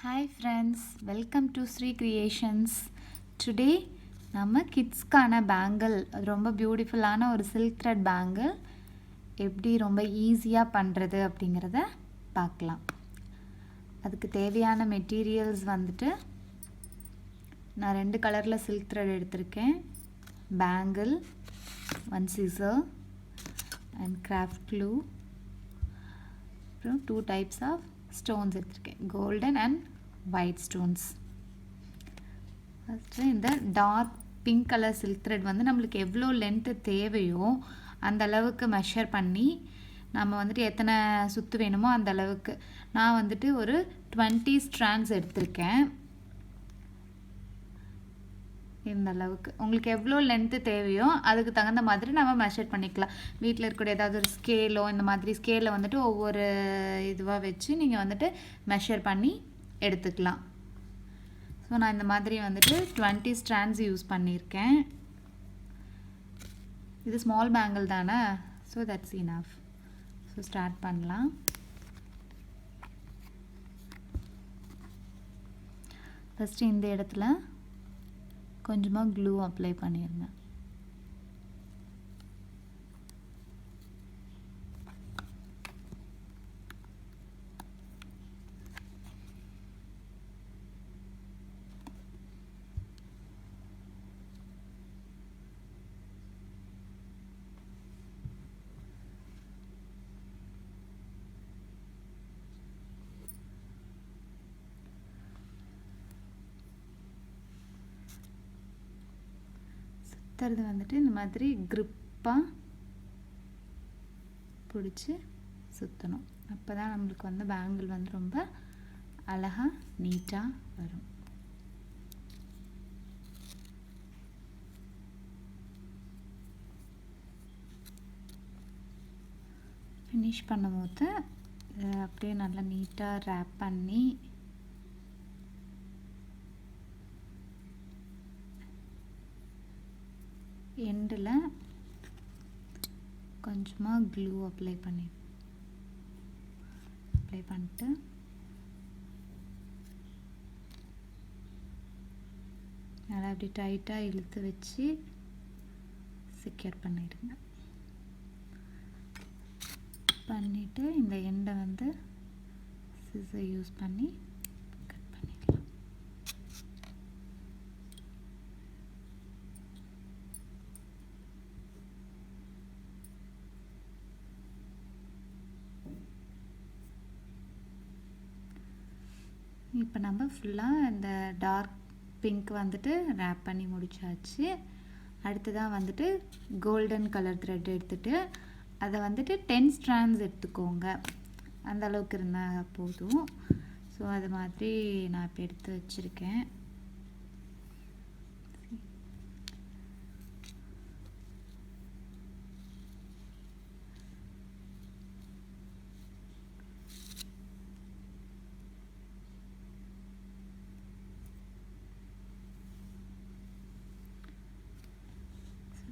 Hi friends, welcome to Sri Creations. Today நம்ம கிட்ஸ்க்கான bangle, அது ரொம்ப பியூட்டிஃபுல்லான ஒரு சில்க் த்ரெட் பேங்கிள் எப்படி ரொம்ப ஈஸியாக பண்ணுறது அப்படிங்கிறத பார்க்கலாம். அதுக்கு தேவையான மெட்டீரியல்ஸ் வந்துட்டு நான் 2 கலரில் சில்க் த்ரெட் எடுத்திருக்கேன். Bangle, 1 scissor and craft glue, அப்புறம் 2 types of ஸ்டோன்ஸ் எடுத்திருக்கேன், golden and white stones. First இந்த dark pink colour silk thread வந்து நம்மளுக்கு எவ்வளோ லென்த்து தேவையோ அந்த அளவுக்கு மெஷர் பண்ணி நம்ம வந்துட்டு எத்தனை சுற்று வேணுமோ அந்த அளவுக்கு நான் வந்துட்டு ஒரு 20 strands எடுத்திருக்கேன். இந்த அளவுக்கு உங்களுக்கு எவ்வளோ லென்த்து தேவையோ அதுக்கு தகுந்த மாதிரி நம்ம மெஷர் பண்ணிக்கலாம். வீட்டில் இருக்கக்கூடிய ஏதாவது ஒரு ஸ்கேலோ இந்த மாதிரி ஸ்கேலில் வந்துட்டு ஒவ்வொரு இதுவாக வச்சு நீங்கள் வந்துட்டு மெஷர் பண்ணி எடுத்துக்கலாம். ஸோ நான் இந்த மாதிரி வந்துட்டு 20 strands யூஸ் பண்ணியிருக்கேன். இது ஸ்மால் பேங்கிள் தானே, so that's enough. So start பண்ணலாம். ஃபஸ்ட்டு இந்த இடத்துல கொஞ்சமாக க்ளூ அப்ளை பண்ணிடுங்க. சுற்றுறது வந்துட்டு இந்த மாதிரி க்ரிப்பாக பிடிச்சி சுற்றணும். அப்போ தான் நம்மளுக்கு வந்து பேங்கிள் வந்து ரொம்ப அழகாக நீட்டாக வரும். ஃபினிஷ் பண்ணும்போது அப்படியே நல்லா நீட்டாக ரேப் பண்ணி எண்டில் கொஞ்சமாக க்ளூ அப்ளை பண்ணிட்டு நல்லா அப்படி டைட்டாக இழுத்து வச்சு செக்யூர் பண்ணிடுங்க. பண்ணிவிட்டு இந்த எண்டை வந்து சிசர் யூஸ் பண்ணி கட் பண்ணிடலாம். இப்போ நம்ம ஃபுல்லாக இந்த டார்க் பிங்க் வந்துட்டு ரேப் பண்ணி முடிச்சாச்சு. அடுத்ததாக வந்துட்டு கோல்டன் கலர் த்ரெட் எடுத்துகிட்டு அதை வந்துட்டு 10 strands எடுத்துக்கோங்க. அந்த அளவுக்கு இருந்தால் போதும். ஸோ அது மாதிரி நான் இப்போ எடுத்து வச்சுருக்கேன்.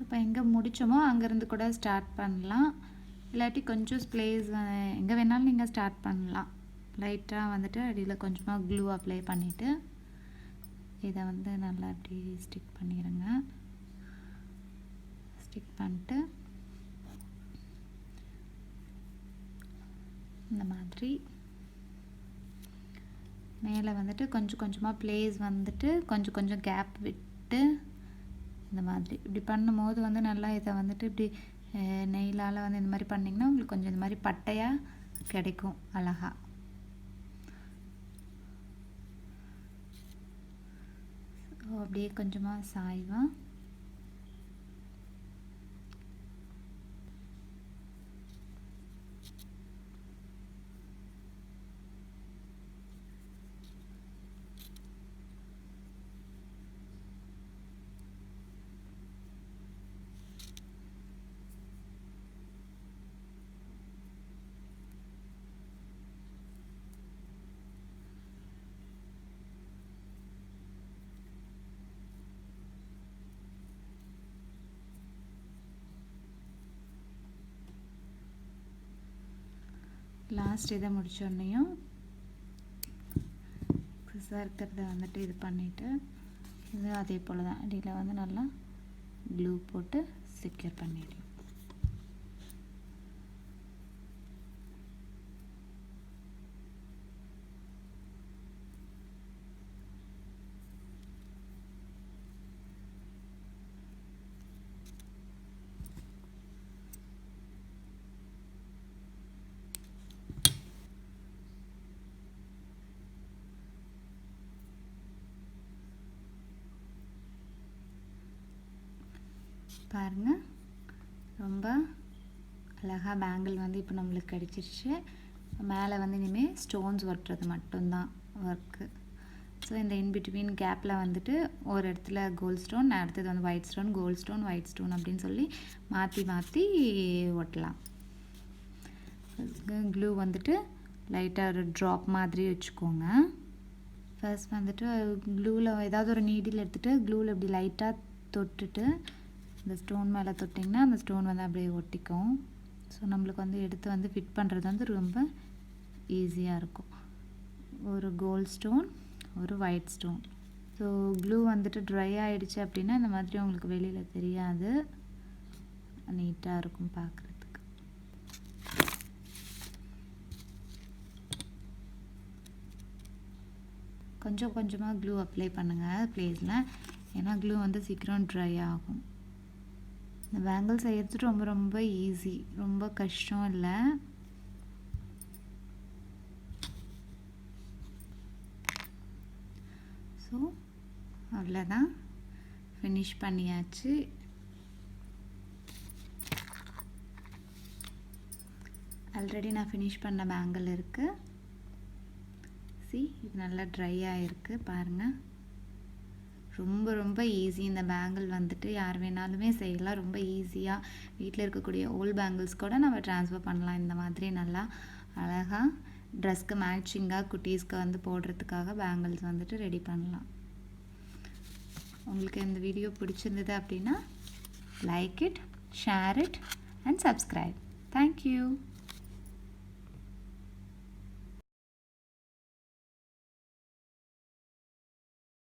இப்போ எங்கே முடித்தோமோ அங்கேருந்து கூட ஸ்டார்ட் பண்ணலாம். இல்லாட்டி கொஞ்சம் ஸ்ப்ளேஸ் எங்கே வேணாலும் நீங்கள் ஸ்டார்ட் பண்ணலாம். லைட்டாக வந்துட்டு அடியில் கொஞ்சமாக க்ளூ அப்ளை பண்ணிவிட்டு இதை வந்து நல்லா அப்படி ஸ்டிக் பண்ணிடுங்க. ஸ்டிக் பண்ணிட்டு இந்த மாதிரி மேலே வந்துட்டு கொஞ்சம் கொஞ்சமாக ப்ளேஸ் வந்துட்டு கொஞ்சம் கொஞ்சம் கேப் விட்டு இந்த மாதிரி இப்படி பண்ணும்போது வந்து நல்லா இதை வந்துட்டு இப்படி நெயிலால் வந்து இந்த மாதிரி பண்ணிங்கன்னா உங்களுக்கு கொஞ்சம் இந்த மாதிரி பட்டையாக கிடைக்கும் அழகாக. அப்படியே கொஞ்சமாக சாய்வா லாஸ்ட் இதை முடிச்சோடனையும் எக்ஸஸாக இருக்கிறத வந்துட்டு இது பண்ணிவிட்டு இது அதே போல் தான் அடியில் வந்து நல்லா க்ளூ போட்டு செக்யூர் பண்ணிடுவோம். பாருங்கள், ரொம்ப அழகாக பேங்கிள் வந்து இப்போ நம்மளுக்கு கிடச்சிருச்சு. மேலே வந்து இனிமேல் ஸ்டோன்ஸ் ஒட்டுறது மட்டும்தான் ஒர்க்கு. ஸோ இந்த இன்பிட்வீன் கேப்பில் வந்துட்டு ஒரு இடத்துல கோல்ட் ஸ்டோன், அடுத்தது வந்து white stone, gold stone, white stone அப்படின்னு சொல்லி மாற்றி மாற்றி ஒட்டலாம். க்ளூ வந்துட்டு லைட்டாக ஒரு ட்ராப் மாதிரி வச்சுக்கோங்க. ஃபர்ஸ்ட் வந்துட்டு க்ளூவில் ஏதாவது ஒரு நீடில் எடுத்துகிட்டு க்ளூவில் இப்படி லைட்டாக தொட்டுட்டு இந்த ஸ்டோன் மேலே தொட்டிங்கன்னா அந்த ஸ்டோன் வந்து அப்படியே ஒட்டிக்கும். ஸோ நம்மளுக்கு வந்து எடுத்து வந்து ஃபிட் பண்ணுறது வந்து ரொம்ப ஈஸியாக இருக்கும். ஒரு கோல்ட் ஸ்டோன், ஒரு ஒயிட் ஸ்டோன். ஸோ க்ளூ வந்துட்டு ட்ரை ஆகிடுச்சு அப்படின்னா இந்த மாதிரி உங்களுக்கு வெளியில் தெரியாது, நீட்டாக இருக்கும் பார்க்குறதுக்கு. கொஞ்சம் கொஞ்சமாக க்ளூ அப்ளை பண்ணுங்கள் ப்ளேஸில், ஏன்னா க்ளூ வந்து சீக்கிரம் ட்ரை ஆகும். இந்த பேங்கிள் செய்கிறது ரொம்ப ரொம்ப ஈஸி, ரொம்ப கஷ்டம் இல்லை. ஸோ அவ்வளோதான், ஃபினிஷ் பண்ணியாச்சு. ஆல்ரெடி நான் ஃபினிஷ் பண்ண பேங்கிள் இருக்குது. இது நல்லா ட்ரை ஆகிருக்கு பாருங்கள். ரொம்ப ரொம்ப ஈஸி. இந்த பேங்கிள் வந்துட்டு யார் வேணாலுமே செய்யலாம். ரொம்ப ஈஸியாக வீட்டில் இருக்கக்கூடிய ஓல்ட் பேங்கிள்ஸ் கூட நம்ம ட்ரான்ஸ்ஃபர் பண்ணலாம். இந்த மாதிரி நல்லா அழகாக ட்ரெஸ்க்கு மேட்சிங்காக குட்டீஸ்க்கு வந்து போடுறதுக்காக பேங்கிள்ஸ் வந்துட்டு ரெடி பண்ணலாம். உங்களுக்கு இந்த வீடியோ பிடிச்சிருந்தது அப்படின்னா like it, share it and subscribe. Thank you.